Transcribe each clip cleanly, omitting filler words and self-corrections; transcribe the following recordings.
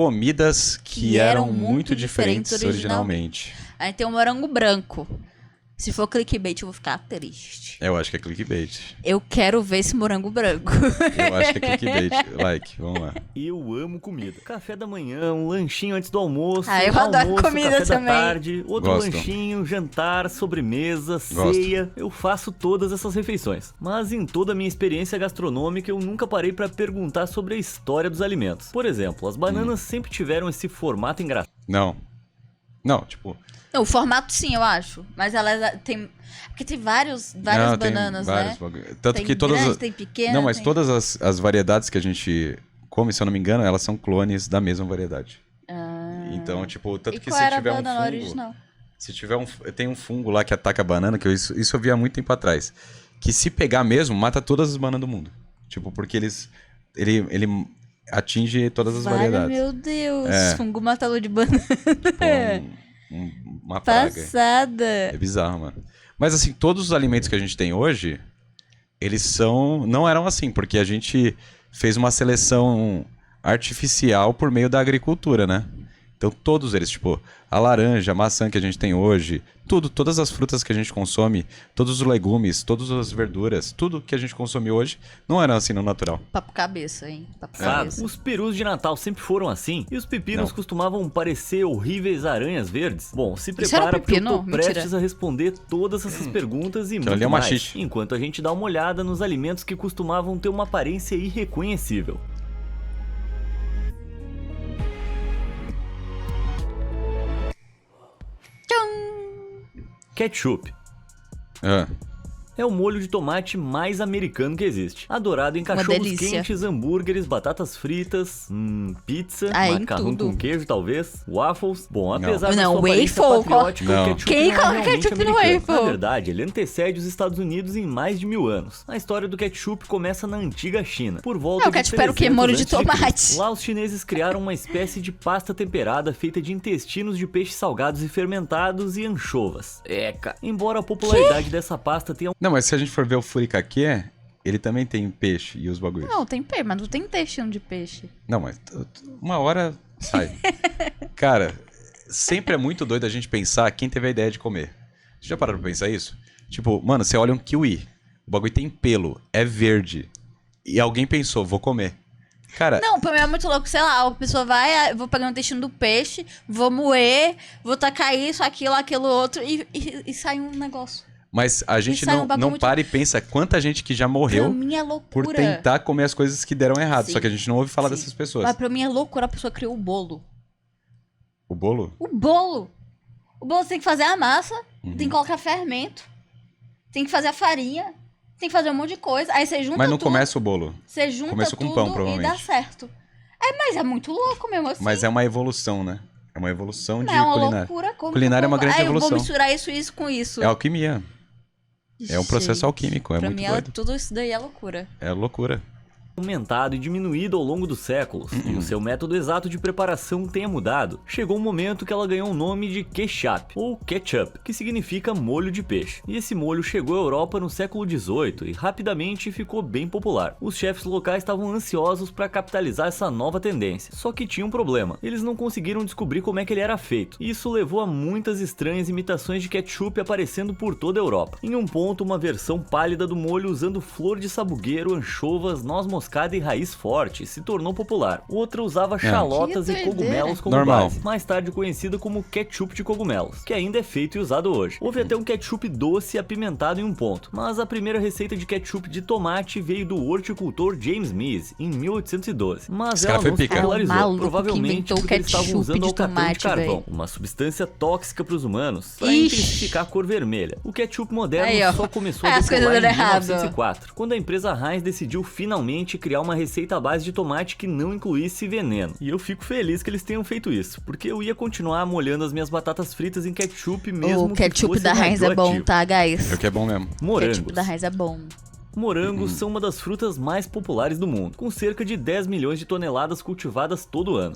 comidas que eram muito diferentes originalmente. Aí tem o morango branco. Se for clickbait, eu vou ficar triste. Eu acho que é clickbait. Eu quero ver esse morango branco. Eu acho que é clickbait. Like, vamos lá. Eu amo comida. Café da manhã, um lanchinho antes do almoço. Eu adoro comida café também. Da tarde, outro Gosto. lanchinho, jantar, sobremesa, Gosto. ceia. Eu faço todas essas refeições. Mas em toda a minha experiência gastronômica, eu nunca parei pra perguntar sobre a história dos alimentos. Por exemplo, as bananas sempre tiveram esse formato engraçado. Não, tipo... O formato sim, eu acho. Mas ela tem... Porque tem várias não, bananas, tem vários né? bagulho. Tanto Tem que todas grande, as... tem pequena, Não, mas tem... todas as variedades que a gente come, se eu não me engano, elas são clones da mesma variedade. Então, tipo, tanto E que qual se era tiver a um banana fungo... original? Se tiver tem um fungo lá que ataca a banana, que isso eu vi há muito tempo atrás. Que se pegar mesmo, mata todas as bananas do mundo. Tipo, porque ele atinge todas as variedades. Meu Deus, É. fungo matador de banana. Tipo, uma praga. Passada. É bizarro, mano. Mas assim, todos os alimentos que a gente tem hoje, eles não eram assim, porque a gente fez uma seleção artificial por meio da agricultura, né? Então todos eles, tipo, a laranja, a maçã que a gente tem hoje, todas as frutas que a gente consome, todos os legumes, todas as verduras, tudo que a gente consome hoje, não eram assim no natural. Papo cabeça, hein? Papo Sabe? cabeça. Os perus de Natal sempre foram assim, e os pepinos Não. costumavam parecer horríveis aranhas verdes. Bom, se Isso era prepara porque eu pepino? tô Mentira. prestes a responder todas essas perguntas e Aquilo muito ali é mais, machixe. enquanto a gente dá uma olhada nos alimentos que costumavam ter uma aparência irreconhecível. Ketchup. Ah, É o molho de tomate mais americano que existe. Adorado em cachorros delícia. quentes, hambúrgueres, batatas fritas, pizza, Em macarrão tudo. com queijo talvez, waffles. Bom, apesar da Não, sua aparência waffle? patriótica, Não. o ketchup Quem não é coloca realmente ketchup no americano. waffle? Na verdade, ele antecede os Estados Unidos em mais de 1000 anos. A história do ketchup começa na antiga China, por volta Não, o de ketchup era o quê? 300 Molho de antes Cristo. tomate. Lá os chineses criaram uma espécie de pasta temperada feita de intestinos de peixes salgados e fermentados e anchovas. Eca! Embora a popularidade dessa pasta tenha não, mas se a gente for ver o furikake, ele também tem peixe e os bagulhos. Não, tem peixe, mas não tem intestino de peixe. Não, mas uma hora sai. Cara, sempre é muito doido a gente pensar quem teve a ideia de comer. Você já parou pra pensar isso? Tipo, mano, você olha um kiwi, o bagulho tem pelo, é verde, e alguém pensou, vou comer. Cara, Não, pra mim é muito louco, sei lá, a pessoa vai, vou pegar o intestino do peixe, vou moer, vou tacar isso, aquilo, outro, e sai um negócio. mas a gente sai um não, bagulho não muito- para e pensa quanta gente que já Pra morreu mim é por loucura. tentar comer as coisas que deram errado. Sim. Só que a gente não ouve falar Sim. dessas pessoas. Mas pra mim é loucura, a pessoa criou o bolo. O bolo? O bolo! O bolo você tem que fazer a massa, Uhum. tem que colocar fermento, tem que fazer a farinha, tem que fazer um monte de coisa. Aí você junta Mas não tudo, começa o bolo. você junta começa com tudo pão, e dá provavelmente. certo. Mas é muito louco mesmo assim. Mas é uma evolução, né? É uma evolução de Não, é uma culinária. loucura. Como Culinária é uma grande Eu evolução. vou misturar isso com isso. É alquimia. É um processo Gente, alquímico. É pra muito mim, doido. tudo isso daí é loucura. É loucura. aumentado e diminuído ao longo dos séculos, e o seu método exato de preparação tenha mudado, chegou um momento que ela ganhou o nome de ketchup, ou ketchup, que significa molho de peixe. E esse molho chegou à Europa no século XVIII e rapidamente ficou bem popular. Os chefes locais estavam ansiosos para capitalizar essa nova tendência, só que tinha um problema, eles não conseguiram descobrir como é que ele era feito. E isso levou a muitas estranhas imitações de ketchup aparecendo por toda a Europa. Em um ponto, uma versão pálida do molho usando flor de sabugueiro, anchovas, noz moscada e raiz forte se tornou popular. Outra usava chalotas Que e doideira. cogumelos como Normal. base, mais tarde conhecida como ketchup de cogumelos, que ainda é feito e usado hoje. Houve até um ketchup doce e apimentado em um ponto, mas a primeira receita de ketchup de tomate veio do horticultor James Mees em 1812. Mas Esse ela cara foi não se pica. popularizou, É o maluco que provavelmente inventou o porque eles estavam ketchup usando de alcatrão de tomate, carvão, véi. uma substância tóxica para os humanos, para Ixi. intensificar a cor vermelha. O ketchup moderno Aí, ó. só começou a As coisas decolar em deram errado. 1904, quando a empresa Heinz decidiu finalmente criar uma receita à base de tomate que não incluísse veneno. E eu fico feliz que eles tenham feito isso, porque eu ia continuar molhando as minhas batatas fritas em ketchup mesmo O que ketchup fosse da Heinz é bom, radioativo. tá, guys? É o que é bom mesmo. O Morangos. ketchup da Heinz é bom. Morangos são uma das frutas mais populares do mundo, com cerca de 10 milhões de toneladas cultivadas todo ano.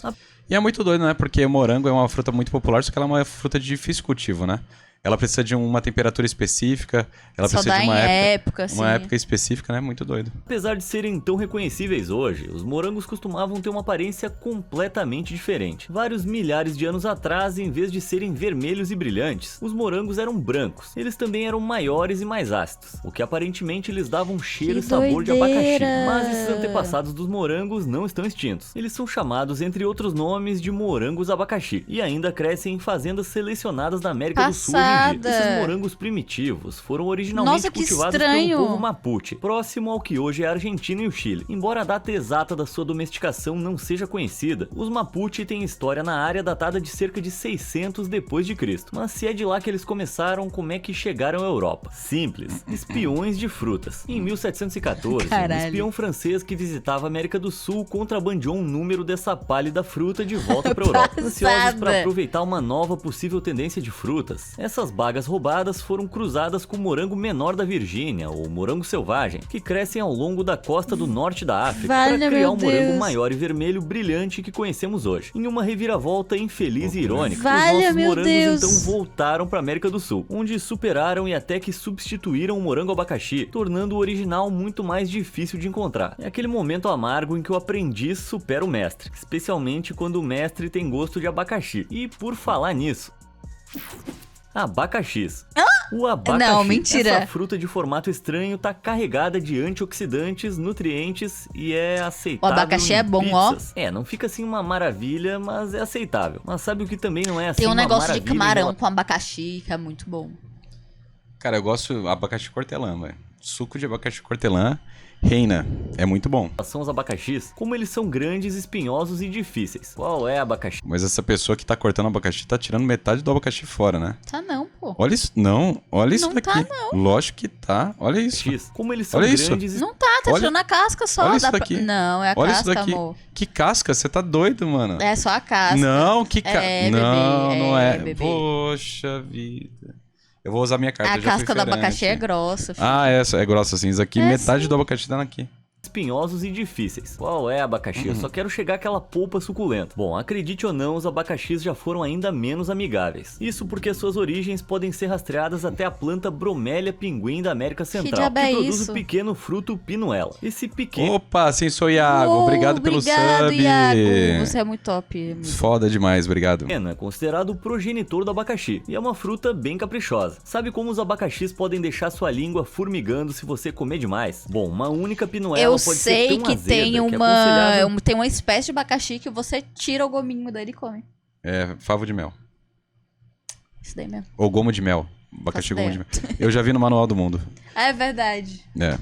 E é muito doido, né? Porque o morango é uma fruta muito popular, só que ela é uma fruta de difícil cultivo, né? ela precisa de uma temperatura específica, ela Só precisa dá de em uma época, assim. uma época específica, né? Muito doido. Apesar de serem tão reconhecíveis hoje, os morangos costumavam ter uma aparência completamente diferente. Vários milhares de anos atrás, em vez de serem vermelhos e brilhantes, os morangos eram brancos. Eles também eram maiores e mais ácidos, o que aparentemente lhes dava um cheiro Que e sabor de abacaxi. doideira! Mas esses antepassados dos morangos não estão extintos. Eles são chamados, entre outros nomes, de morangos abacaxi, e ainda crescem em fazendas selecionadas da América do Sul hoje em dia. Esses morangos primitivos foram originalmente Nossa, que cultivados estranho. pelo povo Mapuche, próximo ao que hoje é a Argentina e o Chile. Embora a data exata da sua domesticação não seja conhecida, os Mapuche têm história na área datada de cerca de 600 depois de Cristo. Mas se é de lá que eles começaram, como é que chegaram à Europa? Simples, espiões de frutas. Em 1714, um Caralho. espião francês que visitava a América do Sul contrabandeou um número dessa pálida fruta de volta para a Europa. Ansiosos para aproveitar uma nova possível tendência de frutas, essas bagas roubadas foram cruzadas com o morango menor da Virgínia, ou morango selvagem, que crescem ao longo da costa do norte da África, para Valha, criar meu um morango Deus. maior e vermelho brilhante que conhecemos hoje. Em uma reviravolta infeliz e irônica, Valha, os nossos meu morangos Deus. então voltaram para a América do Sul, onde superaram e até que substituíram o morango abacaxi, tornando o original muito mais difícil de encontrar. É aquele momento amargo em que o aprendiz supera o mestre, especialmente quando o mestre tem gosto de abacaxi. E por falar nisso, abacaxis. O abacaxi, Não, mentira. essa fruta de formato estranho, tá carregada de antioxidantes, nutrientes e é aceitável. O abacaxi em é bom, ó. pizzas. É, não fica assim uma maravilha, mas é aceitável. Mas sabe o que também não é assim Tem um uma negócio de maravilha? camarão com abacaxi, que é muito bom. Cara, eu gosto de abacaxi cortelã, velho. Suco de abacaxi cortelã reina. É muito bom. São os abacaxis, como eles são grandes, espinhosos e difíceis. Qual é abacaxi? Mas essa pessoa que tá cortando abacaxi tá tirando metade do abacaxi fora, né? Tá não, pô. Olha isso. Não, olha isso Não daqui. tá, Lógico que tá. Olha isso. X, como eles são Olha isso. grandes e Não tá Olha- tirando a casca só. olha isso dá pra- daqui. Não, é a Olha casca, isso daqui. amor. Que casca? Você tá doido, mano. É só a casca. Não, que casca. É, bebê, não, não é. bebê. Poxa vida. Eu vou usar minha carta. A eu já fui casca do abacaxi é feirante. grossa, filho. Ah, essa é grossa assim. Isso aqui, É, metade sim. do abacaxi tá aqui. espinhosos e difíceis. Qual é abacaxi? Eu só quero chegar àquela polpa suculenta. Bom, acredite ou não, os abacaxis já foram ainda menos amigáveis. Isso porque suas origens podem ser rastreadas até a planta Bromélia pinguim da América Central, diabo é produz isso? o pequeno fruto pinuela. Esse pequeno Opa, sim, sou Iago. Oh, Obrigado pelo obrigado, sub. Iago. Você é muito top. amigo. Foda demais, obrigado. é considerado o progenitor do abacaxi e é uma fruta bem caprichosa. Sabe como os abacaxis podem deixar sua língua formigando se você comer demais? Bom, uma única pinuela Eu pode ser sei tão que azeda tem que é uma, aconselhável tem uma espécie de abacaxi que você tira o gominho dele e come. É, favo de mel. Isso daí mesmo. Ou gomo de mel. Abacaxi Faço gomo de ideia. mel. Eu já vi no Manual do Mundo. É verdade. É.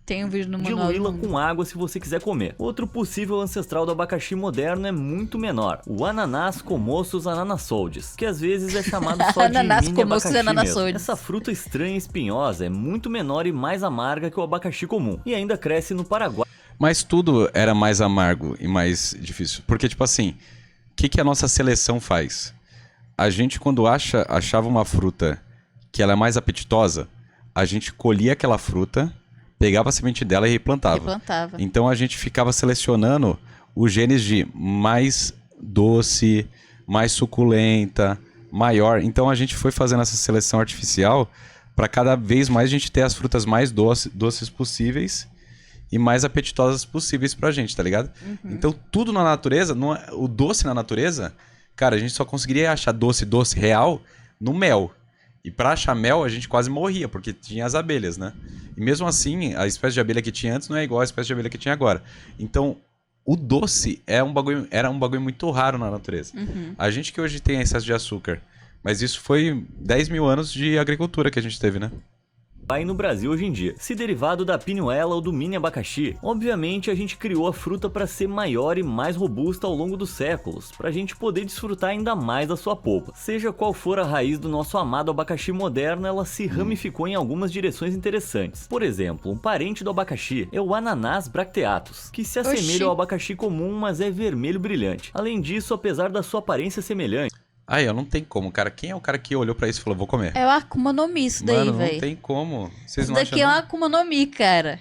Tem um vídeo no manual do diluí-la mundo. com água se você quiser comer. Outro possível ancestral do abacaxi moderno é muito menor, o Ananas comossus ananassoldes, que às vezes é chamado só de Ananas mini comossus abacaxi mesmo. ananassoldes. Essa fruta estranha e espinhosa é muito menor e mais amarga que o abacaxi comum, e ainda cresce no Paraguai. Mas tudo era mais amargo e mais difícil. Porque, tipo assim, o que a nossa seleção faz? A gente, quando achava uma fruta que ela é mais apetitosa, a gente colhia aquela fruta, pegava a semente dela e replantava. Replantava. Então a gente ficava selecionando os genes de mais doce, mais suculenta, maior. Então a gente foi fazendo essa seleção artificial para cada vez mais a gente ter as frutas mais doces possíveis e mais apetitosas possíveis pra gente, tá ligado? Então tudo na natureza, o doce na natureza, cara, a gente só conseguiria achar doce real no mel. E pra achar mel, a gente quase morria, porque tinha as abelhas, né? E mesmo assim, a espécie de abelha que tinha antes não é igual à espécie de abelha que tinha agora. Então, o doce era um bagulho muito raro na natureza. A gente que hoje tem excesso de açúcar. Mas isso foi 10 mil anos de agricultura que a gente teve, né? No Brasil hoje em dia, se derivado da pinuela ou do mini abacaxi. Obviamente a gente criou a fruta para ser maior e mais robusta ao longo dos séculos, para a gente poder desfrutar ainda mais da sua polpa. Seja qual for a raiz do nosso amado abacaxi moderno, ela se ramificou em algumas direções interessantes. Por exemplo, um parente do abacaxi é o Ananas bracteatus, que se assemelha Oxi. ao abacaxi comum, mas é vermelho brilhante. Além disso, apesar da sua aparência semelhante, Aí, eu não tem como, cara. Quem é o cara que olhou pra isso e falou, vou comer? É o Akuma no Mi isso daí, Mano, não velho. tem como. Vocês Isso não daqui acham, é um não? Akuma no Mi, cara.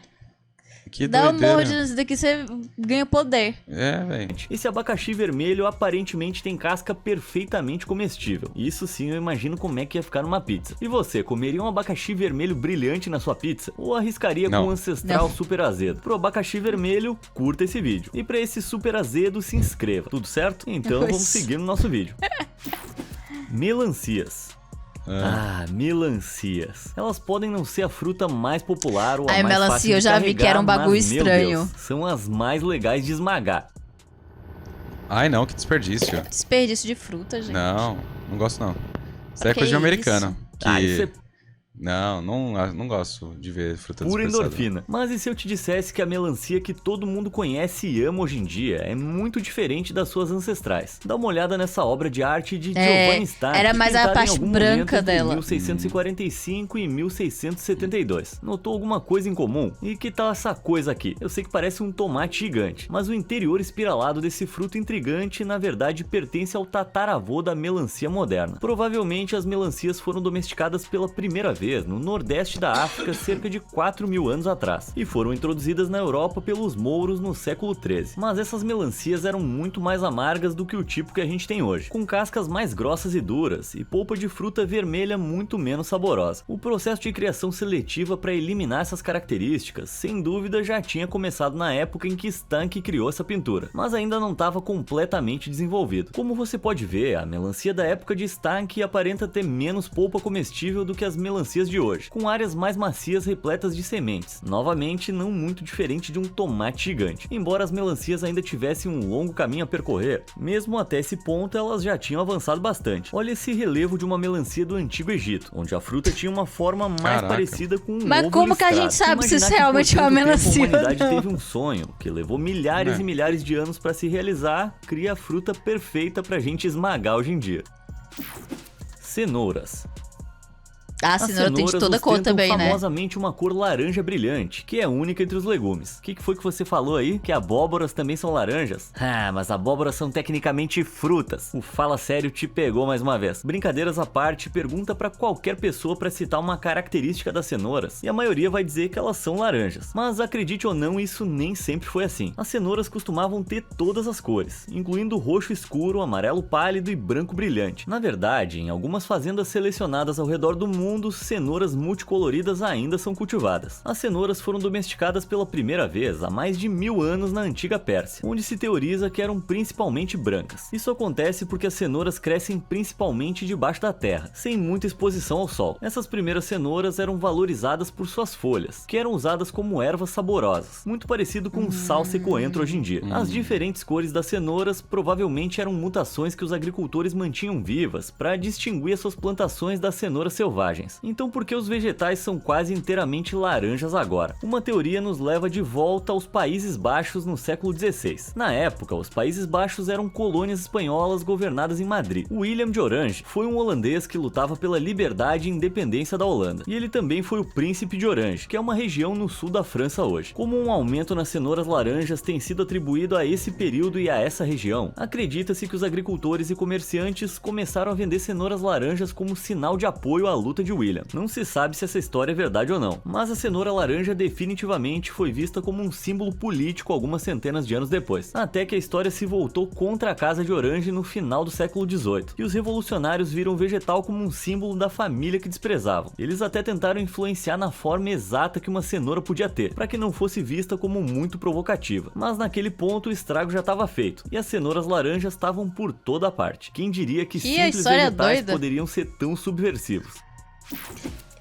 Que Dá um doideira. morde nesse daqui, você ganha poder. É, velho. Esse abacaxi vermelho aparentemente tem casca perfeitamente comestível. Isso sim, eu imagino como é que ia ficar numa pizza. E você, comeria um abacaxi vermelho brilhante na sua pizza? Ou arriscaria Não. com um ancestral Não. super azedo? Pro abacaxi vermelho, curta esse vídeo. E pra esse super azedo, se inscreva. Tudo certo? Então vamos seguir no nosso vídeo. Melancias. Melancias. Elas podem não ser a fruta mais popular ou a Ai, mais melancia, fácil de eu já vi que era um carregar, bagulho mas, meu estranho. Deus, são as mais legais de esmagar. Ai, não, que desperdício. Desperdício de fruta, gente. Não gosto não. Isso Pra é coisa que de americano. Isso é Não gosto de ver fruta pura dispersada. endorfina. Mas e se eu te dissesse que a melancia que todo mundo conhece e ama hoje em dia é muito diferente das suas ancestrais? Dá uma olhada nessa obra de arte de Giovanni Stark, era mais a pintada em parte algum branca momento entre dela. 1645 e 1672. Notou alguma coisa em comum? E que tal essa coisa aqui? Eu sei que parece um tomate gigante, mas o interior espiralado desse fruto intrigante na verdade pertence ao tataravô da melancia moderna. Provavelmente as melancias foram domesticadas pela primeira vez no nordeste da África cerca de 4.000 anos atrás e foram introduzidas na Europa pelos mouros no século XIII. Mas essas melancias eram muito mais amargas do que o tipo que a gente tem hoje, com cascas mais grossas e duras e polpa de fruta vermelha muito menos saborosa. O processo de criação seletiva para eliminar essas características, sem dúvida, já tinha começado na época em que Stank criou essa pintura, mas ainda não estava completamente desenvolvido. Como você pode ver, a melancia da época de Stank aparenta ter menos polpa comestível do que as melancias de hoje, com áreas mais macias repletas de sementes, novamente não muito diferente de um tomate gigante, embora as melancias ainda tivessem um longo caminho a percorrer. Mesmo até esse ponto elas já tinham avançado bastante. Olha esse relevo de uma melancia do Antigo Egito, onde a fruta tinha uma forma mais Caraca. parecida com um Mas ovo como que a listrado. gente sabe se isso Imaginar que realmente por é uma tanto tempo melancia a ou humanidade não? teve um sonho que levou milhares É. e milhares de anos para se realizar, cria a fruta perfeita pra gente esmagar hoje em dia. Cenouras. A As cenoura tem de cenouras toda cor ostentam também, né? famosamente uma cor laranja brilhante, que é única entre os legumes. O que foi que você falou aí? Que abóboras também são laranjas? Ah, mas abóboras são tecnicamente frutas. O Fala Sério te pegou mais uma vez. Brincadeiras à parte, pergunta pra qualquer pessoa pra citar uma característica das cenouras, e a maioria vai dizer que elas são laranjas. Mas acredite ou não, isso nem sempre foi assim. As cenouras costumavam ter todas as cores, incluindo roxo escuro, amarelo pálido e branco brilhante. Na verdade, em algumas fazendas selecionadas ao redor do mundo, cenouras multicoloridas ainda são cultivadas. As cenouras foram domesticadas pela primeira vez há mais de 1000 anos na antiga Pérsia, onde se teoriza que eram principalmente brancas. Isso acontece porque as cenouras crescem principalmente debaixo da terra, sem muita exposição ao sol. Essas primeiras cenouras eram valorizadas por suas folhas, que eram usadas como ervas saborosas, muito parecido com salsa e coentro hoje em dia. As diferentes cores das cenouras provavelmente eram mutações que os agricultores mantinham vivas para distinguir as suas plantações das cenouras selvagens. Então por que os vegetais são quase inteiramente laranjas agora? Uma teoria nos leva de volta aos Países Baixos no século XVI. Na época, os Países Baixos eram colônias espanholas governadas em Madrid. William de Orange foi um holandês que lutava pela liberdade e independência da Holanda. E ele também foi o Príncipe de Orange, que é uma região no sul da França hoje. Como um aumento nas cenouras laranjas tem sido atribuído a esse período e a essa região, acredita-se que os agricultores e comerciantes começaram a vender cenouras laranjas como sinal de apoio à luta de William. Não se sabe se essa história é verdade ou não, mas a cenoura laranja definitivamente foi vista como um símbolo político algumas centenas de anos depois, até que a história se voltou contra a Casa de Orange no final do século XVIII, e os revolucionários viram o vegetal como um símbolo da família que desprezavam. Eles até tentaram influenciar na forma exata que uma cenoura podia ter, para que não fosse vista como muito provocativa, mas naquele ponto o estrago já estava feito, e as cenouras laranjas estavam por toda a parte. Quem diria que simples história vegetais doida. poderiam ser tão subversivos?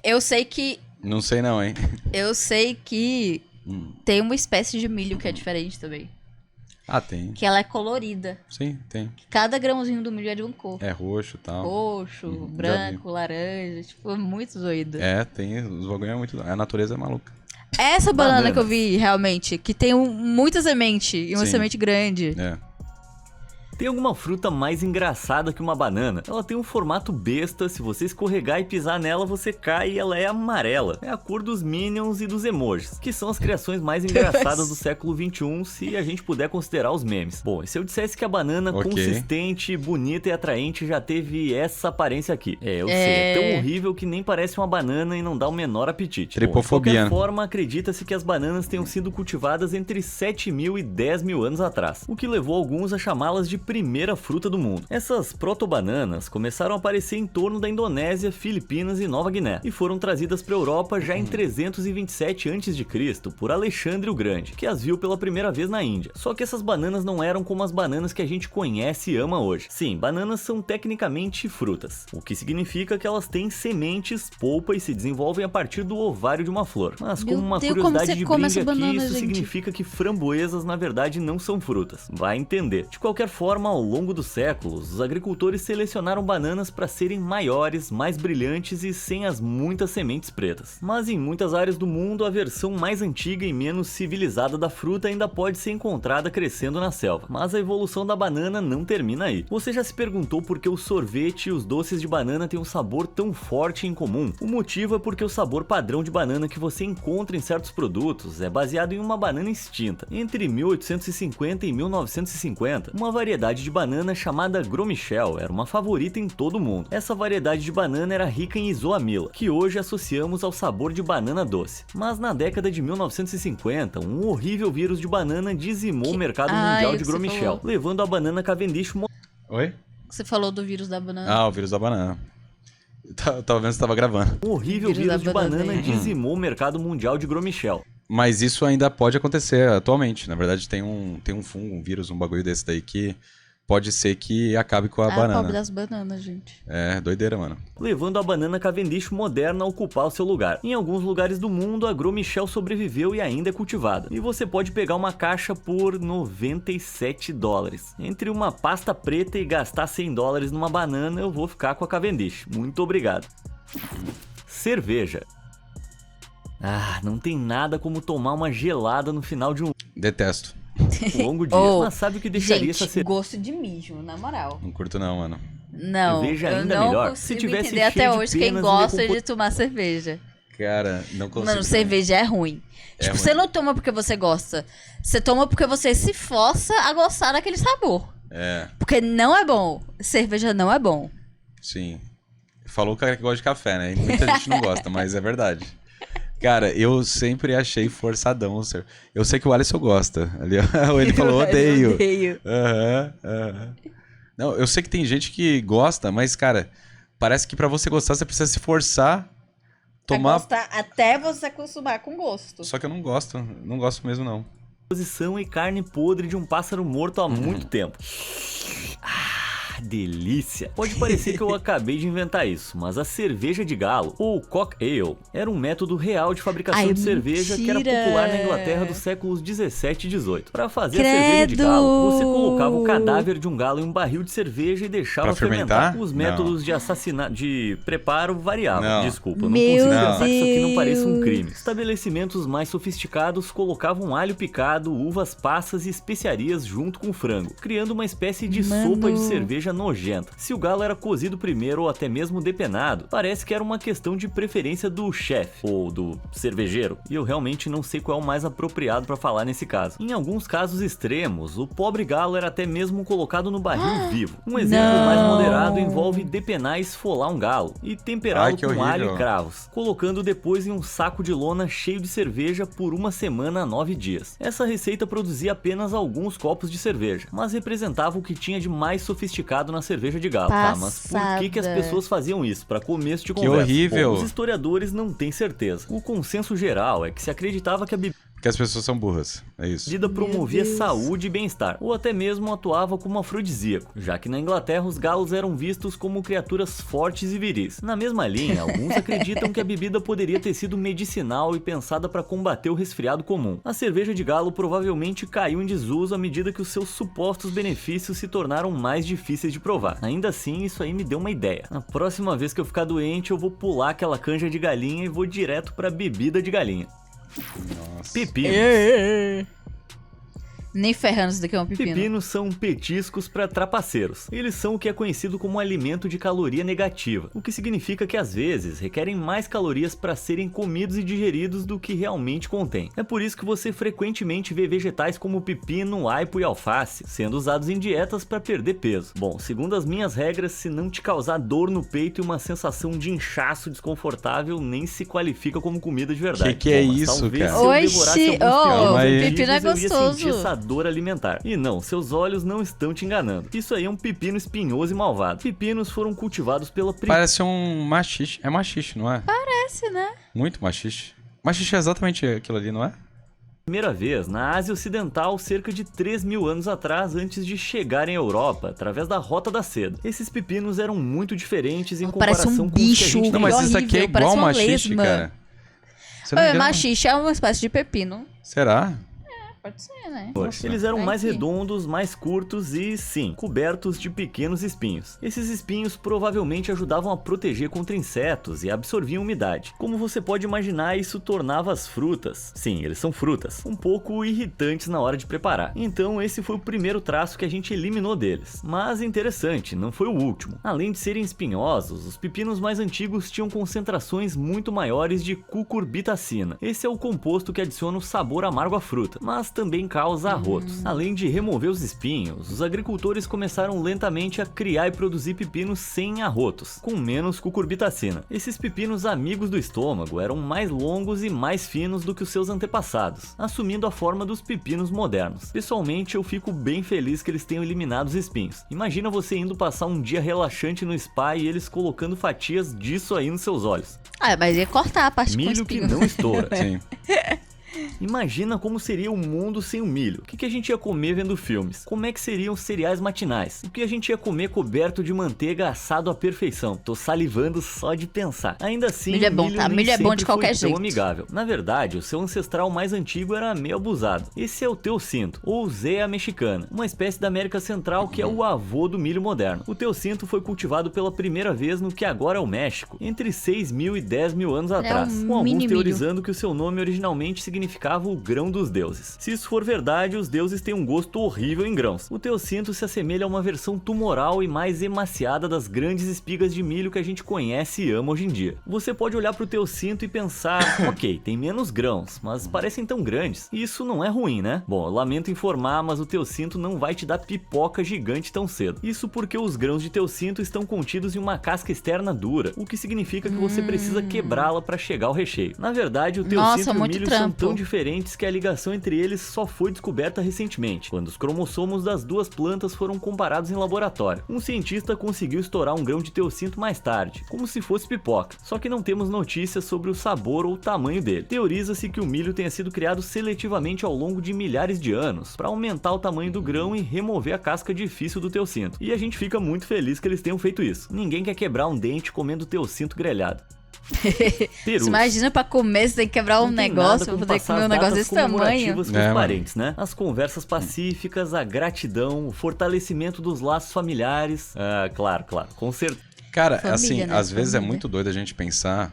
Eu sei que Não sei não, hein? tem uma espécie de milho que é diferente também. Ah, tem. Que ela é colorida. Sim, tem. Cada grãozinho do milho é de uma cor. É roxo e tal. Roxo, já branco, laranja. Tipo, é muito doido. É, tem. Os bagulho é muito. A natureza é maluca. Essa banana Bananas. que eu vi, realmente, que tem muita semente e uma Sim. semente grande. É. Tem alguma fruta mais engraçada que uma banana? Ela tem um formato besta, se você escorregar e pisar nela você cai e ela é amarela. É a cor dos Minions e dos emojis, que são as criações mais engraçadas do século XXI, se a gente puder considerar os memes. Bom, e se eu dissesse que a banana consistente, bonita e atraente já teve essa aparência aqui? Eu sei, é tão horrível que nem parece uma banana e não dá o menor apetite. Tripofobia. Bom, de qualquer forma, acredita-se que as bananas tenham sido cultivadas entre 7.000 e 10.000 anos atrás, o que levou alguns a chamá-las de primeira fruta do mundo. Essas proto-bananas começaram a aparecer em torno da Indonésia, Filipinas e Nova Guiné, e foram trazidas para a Europa já em 327 a.C. por Alexandre o Grande, que as viu pela primeira vez na Índia. Só que essas bananas não eram como as bananas que a gente conhece e ama hoje. Sim, bananas são tecnicamente frutas, o que significa que elas têm sementes, polpa e se desenvolvem a partir do ovário de uma flor. Mas como uma curiosidade de brinde aqui, isso significa que framboesas na verdade não são frutas. Vai entender. De qualquer forma, ao longo dos séculos, os agricultores selecionaram bananas para serem maiores, mais brilhantes e sem as muitas sementes pretas. Mas em muitas áreas do mundo, a versão mais antiga e menos civilizada da fruta ainda pode ser encontrada crescendo na selva. Mas a evolução da banana não termina aí. Você já se perguntou por que o sorvete e os doces de banana têm um sabor tão forte e incomum? O motivo é porque o sabor padrão de banana que você encontra em certos produtos é baseado em uma banana extinta. Entre 1850 e 1950, uma variedade de banana chamada Gros Michel era uma favorita em todo o mundo. Essa variedade de banana era rica em isoamila, que hoje associamos ao sabor de banana doce. Mas na década de 1950, um horrível vírus de banana dizimou o mercado mundial de Gros Michel, levando a banana Cavendish. Oi? Você falou do vírus da banana. Ah, o vírus da banana. Tava vendo se tava gravando. Um horrível vírus de banana dizimou o mercado mundial de Gros Michel. Mas isso ainda pode acontecer atualmente. Na verdade, tem um fungo, um vírus, um bagulho desse daí que pode ser que acabe com a banana. Pobre das bananas, gente. É, doideira, mano. Levando a banana Cavendish moderna a ocupar o seu lugar. Em alguns lugares do mundo, a Gros Michel sobreviveu e ainda é cultivada. E você pode pegar uma caixa por $97. Entre uma pasta preta e gastar $100 numa banana, eu vou ficar com a Cavendish. Muito obrigado. Cerveja. Não tem nada como tomar uma gelada no final de um Detesto. longo dia. Mas sabe o que deixaria essa cerveja? Gosto de mijo, na moral. Não curto não, mano. Não, Cerveja eu ainda não melhor. consigo Se tivesse entender até cheio de hoje quem penas e gosta de tomar cerveja. Cara, não consigo. Mano, cerveja é ruim. Tipo, ruim. você não toma porque você gosta. Você toma porque você se força a gostar daquele sabor. É, Porque não é bom. Cerveja não é bom. sim. Falou o cara que gosta de café, né? E muita gente não gosta, mas é verdade. Cara, eu sempre achei forçadão. Eu sei que o Alisson gosta. Ali, ele falou, odeio. Odeio. Aham. Não, eu sei que tem gente que gosta, mas, cara, parece que pra você gostar, você precisa se forçar, tomar... Gostar até você acostumar com gosto. Só que eu não gosto. Não gosto mesmo, não. Posição e carne podre de um pássaro morto há muito tempo. Delícia! Pode parecer que eu acabei de inventar isso, mas a cerveja de galo, ou cock ale, era um método real de fabricação de cerveja que era popular na Inglaterra dos séculos 17 e 18. Para fazer a cerveja de galo, você colocava o cadáver de um galo em um barril de cerveja e deixava Pra fermentar. fermentar? Os métodos de preparo variavam. Não. Desculpa, eu não Meu consigo pensar que isso aqui não Deus. pareça um crime. Estabelecimentos mais sofisticados colocavam alho picado, uvas passas e especiarias junto com frango, criando uma espécie de sopa de cerveja nojenta. Se o galo era cozido primeiro ou até mesmo depenado, parece que era uma questão de preferência do chefe ou do cervejeiro, e eu realmente não sei qual é o mais apropriado para falar nesse caso. Em alguns casos extremos, o pobre galo era até mesmo colocado no barril vivo. Um exemplo mais moderado envolve depenar e esfolar um galo e temperá-lo com alho e cravos, colocando depois em um saco de lona cheio de cerveja por uma semana a 9 dias. Essa receita produzia apenas alguns copos de cerveja, mas representava o que tinha de mais sofisticado na cerveja de galo. Tá, mas por que as pessoas faziam isso? Para começo de conversa? Que horrível! Bom, os historiadores não têm certeza. O consenso geral é que se acreditava que a bebida Porque as pessoas são burras. É isso. promovia saúde e bem-estar, ou até mesmo atuava como afrodisíaco, já que na Inglaterra os galos eram vistos como criaturas fortes e viris. Na mesma linha, alguns acreditam que a bebida poderia ter sido medicinal e pensada para combater o resfriado comum. A cerveja de galo provavelmente caiu em desuso à medida que os seus supostos benefícios se tornaram mais difíceis de provar. Ainda assim, isso aí me deu uma ideia. Na próxima vez que eu ficar doente, eu vou pular aquela canja de galinha e vou direto pra bebida de galinha. Nossa. Pepino. Nem ferrando isso daqui é um pepino. Pepinos são petiscos para trapaceiros. Eles são o que é conhecido como alimento de caloria negativa, o que significa que às vezes requerem mais calorias para serem comidos e digeridos do que realmente contém. É por isso que você frequentemente vê vegetais como pepino, aipo e alface sendo usados em dietas para perder peso. Bom, segundo as minhas regras, se não te causar dor no peito e uma sensação de inchaço desconfortável, nem se qualifica como comida de verdade. Que é Bom, mas isso, talvez cara? se eu Oxi, devorasse alguns oh, pepinos pepino é eu ia sentir gostoso. essa dor alimentar. E não, seus olhos não estão te enganando. Isso aí é um pepino espinhoso e malvado. Pepinos foram cultivados pela Parece um machixe. É machixe, não é? Parece, né? Muito machixe. Machixe é exatamente aquilo ali, não é? primeira vez na Ásia Ocidental cerca de 3.000 anos atrás, antes de chegarem à Europa, através da Rota da Seda. Esses pepinos eram muito diferentes em Parece comparação um com os que a bicho. gente Não, tem. mas isso aqui é horrível, parece igual uma machixe, lesma. cara. Se eu não me engano- Machixe é uma espécie de pepino. Será? Pode ser, né? Eles eram Vai mais que- redondos, mais curtos e, sim, cobertos de pequenos espinhos. Esses espinhos provavelmente ajudavam a proteger contra insetos e absorviam umidade. Como você pode imaginar, isso tornava as frutas, sim, eles são frutas, um pouco irritantes na hora de preparar. Então esse foi o primeiro traço que a gente eliminou deles. Mas interessante, não foi o último. Além de serem espinhosos, os pepinos mais antigos tinham concentrações muito maiores de cucurbitacina. Esse é o composto que adiciona o sabor amargo à fruta, mas também causa arrotos. Além de remover os espinhos, os agricultores começaram lentamente a criar e produzir pepinos sem arrotos, com menos cucurbitacina. Esses pepinos amigos do estômago eram mais longos e mais finos do que os seus antepassados, assumindo a forma dos pepinos modernos. Pessoalmente, eu fico bem feliz que eles tenham eliminado os espinhos. Imagina você indo passar um dia relaxante no spa e eles colocando fatias disso aí nos seus olhos. Ah, mas ia cortar a parte com Milho que espinho. não estoura. Sim. Imagina como seria o mundo sem o milho. O que a gente ia comer vendo filmes? Como é que seriam os cereais matinais? O que a gente ia comer coberto de manteiga assado à perfeição? Tô salivando só de pensar. Ainda assim, Milho é bom, tá? nem Milho é bom sempre de qualquer foi tão jeito. amigável. Na verdade, o seu ancestral mais antigo era meio abusado. Esse é o teocinto, ou zea mexicana, uma espécie da América Central que é o avô do milho moderno. O teocinto foi cultivado pela primeira vez no que agora é o México, entre 6.000 e 10.000 anos atrás, um com alguns mini milho. teorizando que o seu nome originalmente significava o grão dos deuses. Se isso for verdade, os deuses têm um gosto horrível em grãos. O teocinto se assemelha a uma versão tumoral e mais emaciada das grandes espigas de milho que a gente conhece e ama hoje em dia. Você pode olhar pro teocinto e pensar, ok, tem menos grãos, mas parecem tão grandes. E isso não é ruim, né? Bom, eu lamento informar, mas o teocinto não vai te dar pipoca gigante tão cedo. Isso porque os grãos de teocinto estão contidos em uma casca externa dura, o que significa que você precisa quebrá-la para chegar ao recheio. Na verdade, o teocinto Nossa, e o muito milho são trampo. tão diferentes que a ligação entre eles só foi descoberta recentemente, quando os cromossomos das duas plantas foram comparados em laboratório. Um cientista conseguiu estourar um grão de teocinto mais tarde, como se fosse pipoca, só que não temos notícias sobre o sabor ou o tamanho dele. Teoriza-se que o milho tenha sido criado seletivamente ao longo de milhares de anos, para aumentar o tamanho do grão e remover a casca difícil do teocinto. E a gente fica muito feliz que eles tenham feito isso. Ninguém quer quebrar um dente comendo teocinto grelhado. Perus. Você imagina pra comer, você tem que quebrar um Não tem negócio nada pra como poder passar comer um as negócio datas desse tamanho. comemorativas com É, os mano. parentes, né? As conversas pacíficas, a gratidão, o fortalecimento dos laços familiares. Ah, claro, com certeza. Cara, Família, assim, né? às vezes é Família. muito doido a gente pensar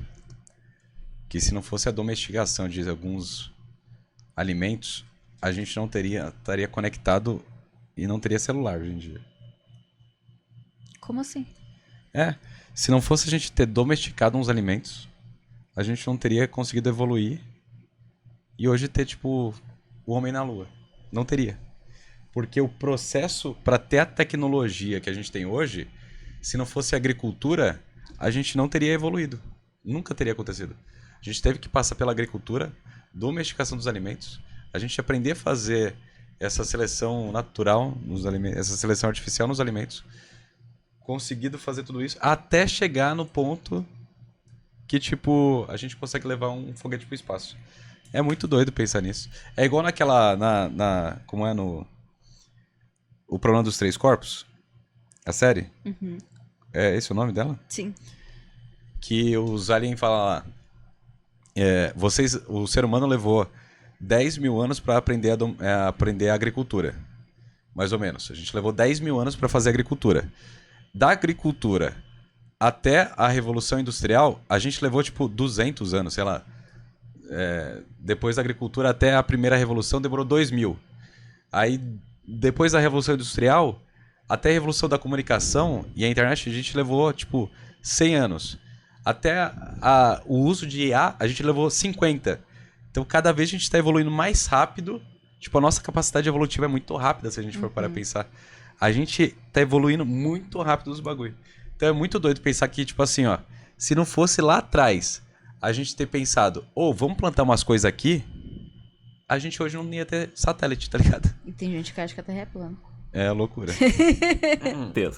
que se não fosse a domesticação de alguns alimentos, a gente não estaria conectado e não teria celular hoje em dia. Como assim? Se não fosse a gente ter domesticado uns alimentos, a gente não teria conseguido evoluir e hoje ter, tipo, o homem na lua. Não teria. Porque o processo para ter a tecnologia que a gente tem hoje, se não fosse a agricultura, a gente não teria evoluído. Nunca teria acontecido. A gente teve que passar pela agricultura, domesticação dos alimentos, a gente aprender a fazer essa seleção natural nos alimentos, essa seleção artificial nos alimentos, conseguido fazer tudo isso até chegar no ponto que, tipo, a gente consegue levar um foguete pro espaço. É muito doido pensar nisso. É igual naquela, como é no O Problema dos Três Corpos, a série. É esse o nome dela? Sim. Que os aliens falam lá, o ser humano levou 10.000 anos para aprender a agricultura. Mais ou menos. A gente levou 10.000 anos para fazer agricultura. Da agricultura até a Revolução Industrial, a gente levou tipo 200 anos, sei lá. Depois da agricultura até a primeira revolução demorou 2.000. Aí, depois da Revolução Industrial, até a Revolução da Comunicação e a internet, a gente levou, tipo, 100 anos. Até o uso de IA, a gente levou 50. Então, cada vez a gente está evoluindo mais rápido. Tipo, a nossa capacidade evolutiva é muito rápida, se a gente for parar pra pensar. A gente tá evoluindo muito rápido os bagulho. Então, é muito doido pensar que, tipo assim, ó, se não fosse lá atrás a gente ter pensado, vamos plantar umas coisas aqui, a gente hoje não ia ter satélite, tá ligado? E tem gente que acha que a Terra é plana. É loucura.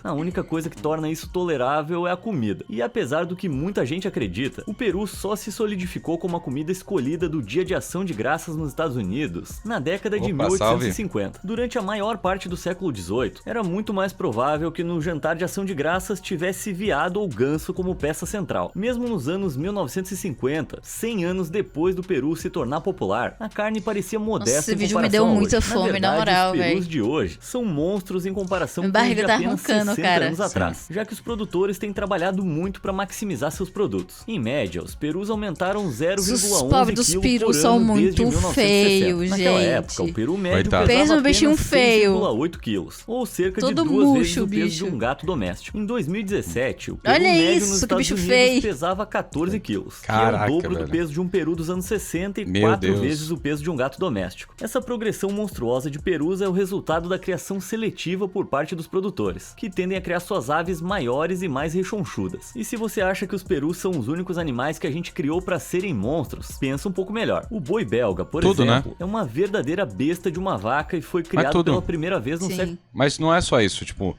A única coisa que torna isso tolerável é a comida. E apesar do que muita gente acredita, o peru só se solidificou como a comida escolhida do Dia de Ação de Graças nos Estados Unidos na década de 1850. Durante a maior parte do século XVIII, era muito mais provável que no jantar de Ação de Graças tivesse veado ou ganso como peça central. Mesmo nos anos 1950, 100 anos depois do peru se tornar popular, a carne parecia modesta. Nossa, esse em vídeo me comparação deu a muita hoje. fome, na verdade, moral, os perus velho. de hoje são monstros em comparação Minha com os de barriga tá apenas roncando, 60 cara. anos atrás, já que os produtores têm trabalhado muito para maximizar seus produtos. Em média, os perus aumentaram 0,11 Os pobres dos kg perus por são ano muito desde 1960. feios, Naquela gente. época, o peru médio Coitado. pesava Pensa no bichinho apenas feio. 6,8 quilos, ou cerca Todo de 2 vezes murcho, o peso de bicho. um gato doméstico. Em 2017, o peru Olha médio isso, nos que Estados bicho Unidos feio. pesava 14 quilos, Caraca, que é o dobro velho. do peso de um peru dos anos 60 e Meu 4 Deus. vezes o peso de um gato doméstico. Essa progressão monstruosa de perus é o resultado da criação seletiva por parte dos produtores, que tendem a criar suas aves maiores e mais rechonchudas. E se você acha que os perus são os únicos animais que a gente criou para serem monstros, pensa um pouco melhor. O boi belga, por Tudo, exemplo, é uma verdadeira besta de uma vaca e foi criado tudo. pela primeira vez no século. Sim. Mas não é só isso, tipo,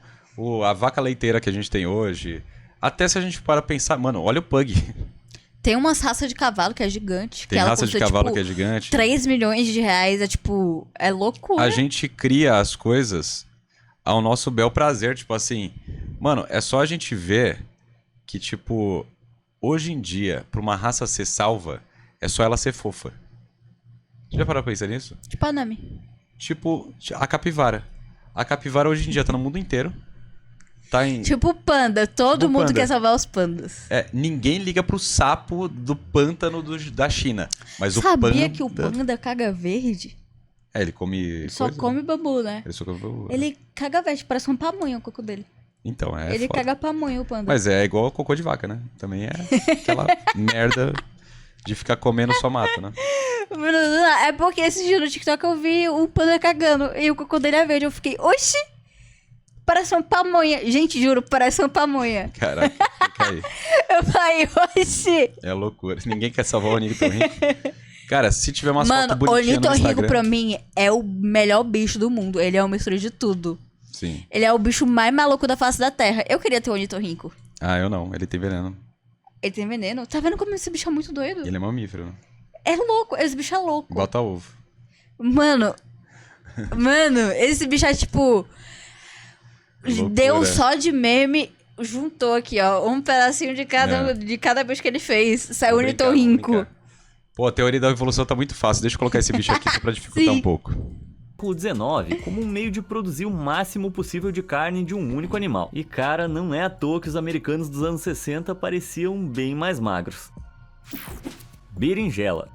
a vaca leiteira que a gente tem hoje, até se a gente para pensar, mano, olha o pug. Tem umas raças de cavalo que é gigante. Tem que ela raça de custa, cavalo tipo, que é gigante. 3 milhões de reais, é tipo, é loucura. A gente cria as coisas ao nosso bel prazer, tipo assim, mano, é só a gente ver que, tipo, hoje em dia, pra uma raça ser salva, é só ela ser fofa. Já parou pra pensar nisso? Tipo a Nami. Tipo, a capivara. A capivara hoje em dia tá no mundo inteiro. Tá em... Tipo panda, todo Tipo mundo panda. quer salvar os pandas. ninguém liga pro sapo do pântano da China. Mas Sabia o panda... que o panda caga verde? Ele come Só coisa, come né? bambu, né? Ele só come bambu. Ele caga verde, parece um pamonha o cocô dele. Então, é Ele foda. caga pamonha, o panda. Mas é igual cocô de vaca, né? Também é aquela merda de ficar comendo só mato, né? É porque esse dia no TikTok eu vi o panda cagando e o cocô dele é verde. Eu fiquei, oxi! Parece uma pamonha. Gente, juro, parece uma pamonha. Caraca, fica aí. Eu falei, oxi! É loucura. Ninguém quer salvar o ornitorrinco. Cara, se tiver umas Mano, fotos o bonitinhas no ornitorrinco Instagram... pra mim é o melhor bicho do mundo. Ele é uma mistura de tudo. Sim. Ele é o bicho mais maluco da face da terra. Eu queria ter um ornitorrinco. Ah, eu não. Ele tem veneno. Ele tem veneno? Tá vendo como esse bicho é muito doido? Ele é mamífero, né? É louco, esse bicho é louco. Bota ovo. Mano, esse bicho é tipo... Loucura. Deu só de meme, juntou aqui, ó. Um pedacinho de cada bicho que ele fez. Saiu Vou um brincar, vou ornitorrinco. brincar. Pô, a teoria da evolução tá muito fácil. Deixa eu colocar esse bicho aqui só pra dificultar Sim. um pouco. Século XIX como um meio de produzir o máximo possível de carne de um único animal. E cara, não é à toa que os americanos dos anos 60 pareciam bem mais magros. Berinjela.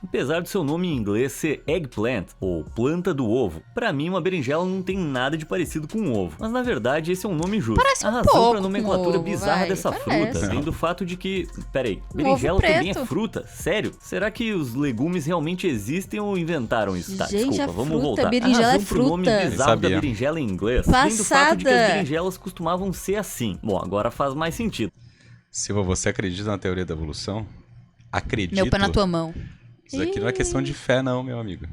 Apesar do seu nome em inglês ser eggplant, ou planta do ovo, pra mim uma berinjela não tem nada de parecido com um ovo. Mas na verdade esse é um nome justo. Parece um a razão pouco pra nomenclatura com ovo, bizarra vai, dessa parece. fruta vem do fato de que... Peraí, Um berinjela ovo também é preto. fruta? Sério? Será que os legumes realmente existem ou inventaram isso? Tá, Gente, desculpa, a vamos fruta, voltar. berinjela a razão é pro nome fruta. bizarro da Sabia. berinjela em inglês vem do fato de que as Passada. berinjelas costumavam ser assim. Bom, agora faz mais sentido. Silva, você acredita na teoria da evolução? Acredito. Meu pé na tua mão. Isso aqui não é questão de fé, não, meu amigo.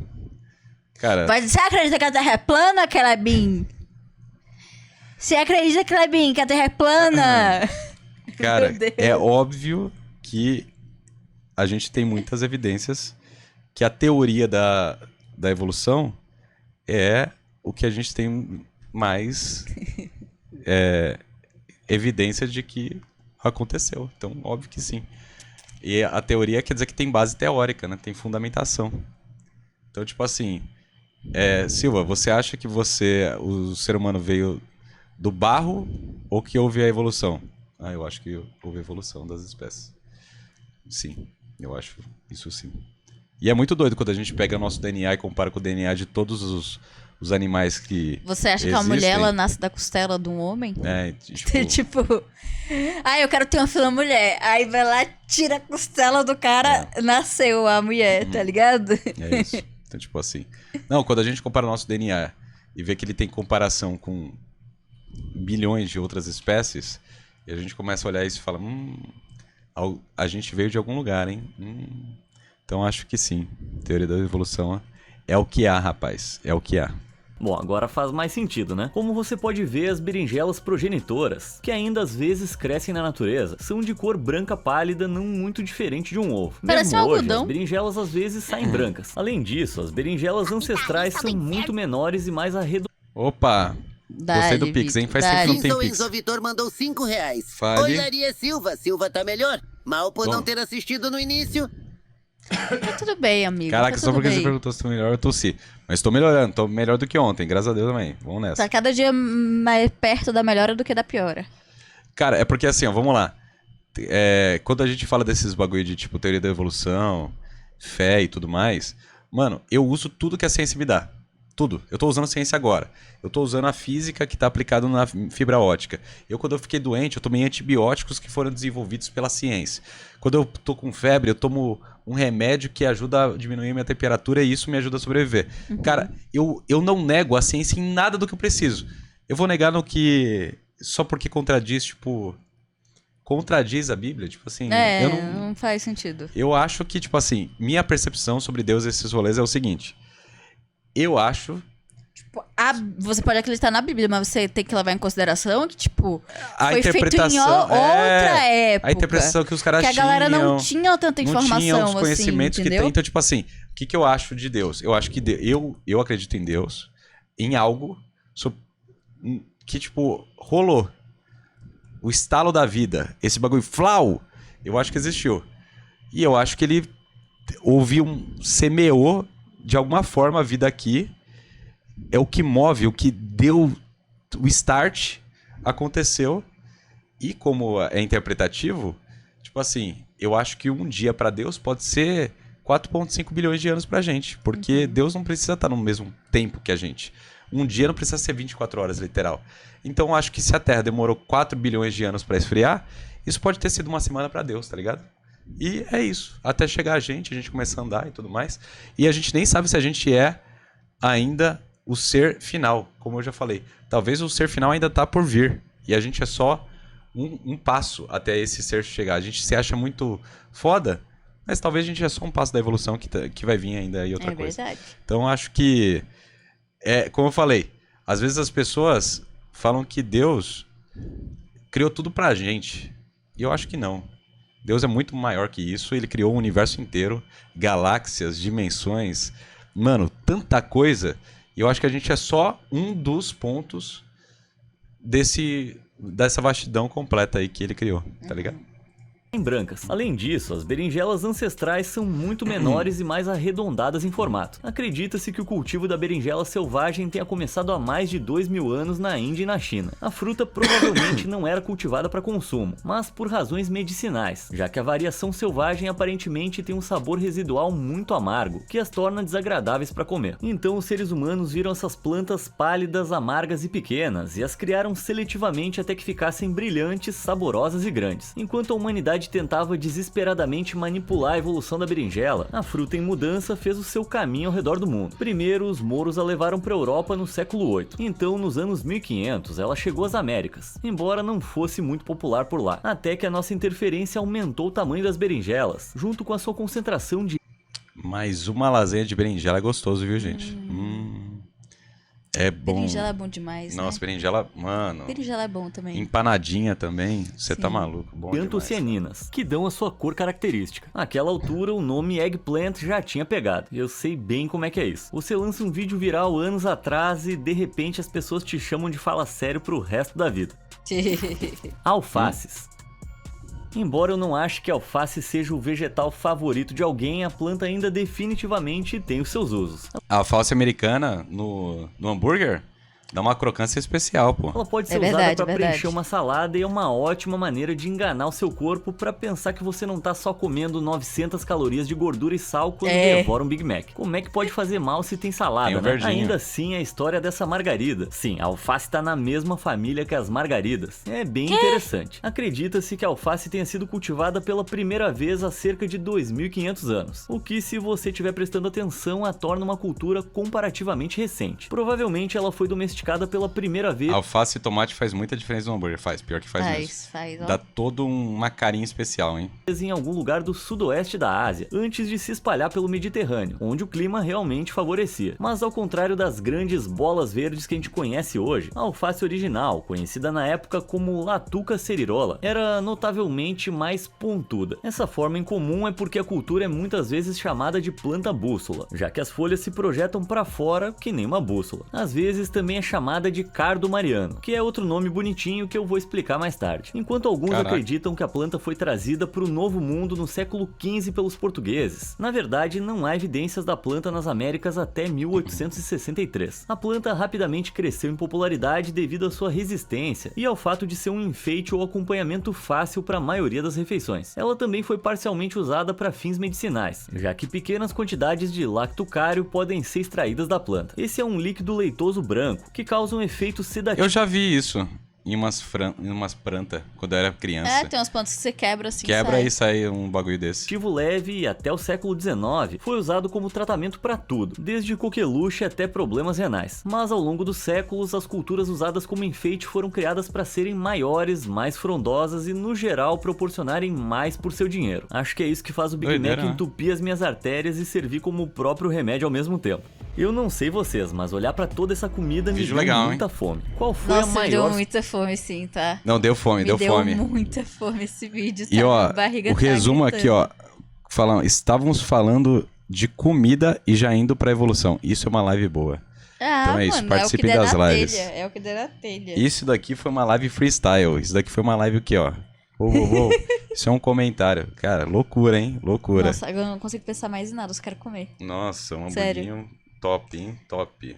Cara, Você acredita que a Terra é plana, Kelebin? Você acredita, Kelebin, que a Terra é plana? cara, Meu Deus. é óbvio que a gente tem muitas evidências que a teoria da evolução é o que a gente tem mais evidência de que aconteceu. Então, óbvio que sim. E a teoria quer dizer que tem base teórica, né? Tem fundamentação. Então, tipo assim, Silva, você acha que o ser humano veio do barro ou que houve a evolução? Ah, eu acho que houve a evolução das espécies. Sim, eu acho isso sim. E é muito doido quando a gente pega o nosso DNA e compara com o DNA de todos os os animais que Você acha que a existem. mulher, ela nasce da costela de um homem? É, tipo, Tipo, eu quero ter uma filha mulher. Aí vai lá, tira a costela do cara, nasceu a mulher, tá ligado? é isso. Então, tipo assim. Não, quando a gente compara o nosso DNA e vê que ele tem comparação com bilhões de outras espécies, e a gente começa a olhar isso e fala, a gente veio de algum lugar, hein? Então acho que sim. Teoria da evolução é o que há, rapaz. É o que há. Bom, agora faz mais sentido, né? Como você pode ver, as berinjelas progenitoras, que ainda às vezes crescem na natureza, são de cor branca pálida, não muito diferente de um ovo. Parece Mesmo um hoje, algodão. as berinjelas às vezes saem brancas. Além disso, as berinjelas ancestrais são muito menores e mais arredondadas. Opa! Gostei do Pix, hein? Faz tempo que não tem Pix. Enzo Vitor mandou R$5. Fale. Oi, Laria Silva. Silva tá melhor? Mal por Bom. não ter assistido no início. Tá tudo bem, amigo. Caraca, tá só tudo porque bem. você perguntou se tô melhor, eu tossi. Mas tô melhorando, tô melhor do que ontem, graças a Deus também. Vamos nessa. Tá cada dia mais perto da melhora do que da piora. Cara, é porque assim, ó, vamos lá. Quando a gente fala desses bagulho de tipo teoria da evolução, fé e tudo mais, mano, eu uso tudo que a ciência me dá. Tudo. Eu tô usando a ciência agora. Eu tô usando a física que tá aplicada na fibra ótica. Quando eu fiquei doente, eu tomei antibióticos que foram desenvolvidos pela ciência. Quando eu tô com febre, eu tomo um remédio que ajuda a diminuir minha temperatura e isso me ajuda a sobreviver. Cara, eu não nego a ciência em nada do que eu preciso. Eu vou negar no que... Só porque contradiz, tipo... Contradiz a Bíblia, tipo assim... eu não faz sentido. Eu acho que, tipo assim, minha percepção sobre Deus e esses rolês é o seguinte. Eu acho... Tipo, você pode acreditar na Bíblia, mas você tem que levar em consideração que, tipo, A foi feito em interpretação, outra época. A interpretação que os caras que tinham... a galera não tinha tanta informação, não tinha os conhecimentos assim, que entendeu? tem. Então, tipo assim, o que eu acho de Deus? Eu acho que eu acredito em Deus, em algo que, tipo, rolou. O estalo da vida. Esse bagulho, flau, eu acho que existiu. E eu acho que ele semeou, de alguma forma, a vida aqui. É o que move, o que deu o start, aconteceu. E como é interpretativo, tipo assim, eu acho que um dia pra Deus pode ser 4,5 bilhões de anos pra gente. Porque Deus não precisa estar no mesmo tempo que a gente. Um dia não precisa ser 24 horas, literal. Então eu acho que se a Terra demorou 4 bilhões de anos pra esfriar, isso pode ter sido uma semana pra Deus, tá ligado? E é isso. Até chegar a gente começa a andar e tudo mais. E a gente nem sabe se a gente é ainda o ser final, como eu já falei. Talvez o ser final ainda tá por vir. E a gente é só um passo até esse ser chegar. A gente se acha muito foda, mas talvez a gente é só um passo da evolução que vai vir ainda e outra coisa. Verdade. Então acho que, como eu falei, às vezes as pessoas falam que Deus criou tudo pra gente. E eu acho que não. Deus é muito maior que isso. Ele criou o universo inteiro, galáxias, dimensões, mano, tanta coisa. E eu acho que a gente é só um dos pontos dessa vastidão completa aí que ele criou, tá ligado? Brancas. Além disso, as berinjelas ancestrais são muito menores e mais arredondadas em formato. Acredita-se que o cultivo da berinjela selvagem tenha começado há mais de 2.000 anos na Índia e na China. A fruta provavelmente não era cultivada para consumo, mas por razões medicinais, já que a variação selvagem aparentemente tem um sabor residual muito amargo, que as torna desagradáveis para comer. Então os seres humanos viram essas plantas pálidas, amargas e pequenas e as criaram seletivamente até que ficassem brilhantes, saborosas e grandes. Enquanto a humanidade tentava desesperadamente manipular a evolução da berinjela, a fruta em mudança fez o seu caminho ao redor do mundo. Primeiro, os mouros a levaram para a Europa no século VIII. Então, nos anos 1500, ela chegou às Américas, embora não fosse muito popular por lá. Até que a nossa interferência aumentou o tamanho das berinjelas, junto com a sua concentração de... Mas uma lasanha de berinjela é gostoso, viu, gente? É bom. Berinjela é bom demais, Nossa, né? berinjela, mano... Berinjela é bom também. Empanadinha também, você tá maluco. Bom demais. antocianinas, que dão a sua cor característica. Naquela altura, o nome eggplant já tinha pegado, e eu sei bem como é que é isso. Você lança um vídeo viral anos atrás e, de repente, as pessoas te chamam de fala sério pro resto da vida. Alfaces. Embora eu não ache que a alface seja o vegetal favorito de alguém, a planta ainda definitivamente tem os seus usos. A alface americana no hambúrguer? Dá uma crocância especial, pô. Ela pode ser É usada verdade, para verdade. preencher uma salada e é uma ótima maneira de enganar o seu corpo para pensar que você não tá só comendo 900 calorias de gordura e sal quando devora um Big Mac. Como é que pode fazer mal se tem salada, Tem o né? verdinho. Ainda assim, a história dessa margarida. Sim, a alface tá na mesma família que as margaridas. É bem interessante. Acredita-se que a alface tenha sido cultivada pela primeira vez há cerca de 2.500 anos, o que, se você estiver prestando atenção, a torna uma cultura comparativamente recente. Provavelmente ela foi domesticada pela primeira vez Alface e tomate faz muita diferença no hambúrguer. Faz, pior que faz mesmo. Faz, ó. Dá todo uma carinha especial, hein? em algum lugar do sudoeste da Ásia, antes de se espalhar pelo Mediterrâneo, onde o clima realmente favorecia. Mas ao contrário das grandes bolas verdes que a gente conhece hoje, a alface original, conhecida na época como Latuca cerirola, era notavelmente mais pontuda. Essa forma em comum é porque a cultura é muitas vezes chamada de planta bússola, já que as folhas se projetam para fora que nem uma bússola. Às vezes também é chamada de cardo mariano, que é outro nome bonitinho que eu vou explicar mais tarde. Enquanto alguns Caraca. acreditam que a planta foi trazida para o Novo Mundo no século XV pelos portugueses, na verdade não há evidências da planta nas Américas até 1863. A planta rapidamente cresceu em popularidade devido à sua resistência e ao fato de ser um enfeite ou acompanhamento fácil para a maioria das refeições. Ela também foi parcialmente usada para fins medicinais, já que pequenas quantidades de lactucário podem ser extraídas da planta. Esse é um líquido leitoso branco que causa um efeito sedativo. Eu já vi isso em umas plantas, quando eu era criança. Tem umas plantas que você quebra assim. Quebra sai. e sai um bagulho desse. Cultivo leve e até o século XIX foi usado como tratamento para tudo, desde coqueluche até problemas renais. Mas ao longo dos séculos, as culturas usadas como enfeite foram criadas para serem maiores, mais frondosas e, no geral, proporcionarem mais por seu dinheiro. Acho que é isso que faz o Big Doideira, Mac né? entupir as minhas artérias e servir como o próprio remédio ao mesmo tempo. Eu não sei vocês, mas olhar para toda essa comida me Vídeo deu legal, muita fome. Qual foi Nossa, a me deu maior muita fome sim, tá? Não, deu fome, Me deu fome. muita fome esse vídeo, tá? E ó, Minha barriga o tá resumo aqui, gritando. ó. Estávamos falando de comida e já indo pra evolução. Isso é uma live boa. Ah, Então é isso, mano, participe é o que der das na lives. Telha, é o que der na telha. Isso daqui foi uma live freestyle. Isso daqui foi uma live o quê, ó? Uou. Isso é um comentário. Cara, loucura, hein? Loucura. Nossa, agora eu não consigo pensar mais em nada, eu só quero comer. Nossa, um Sério. hamburguinho top, hein? Top.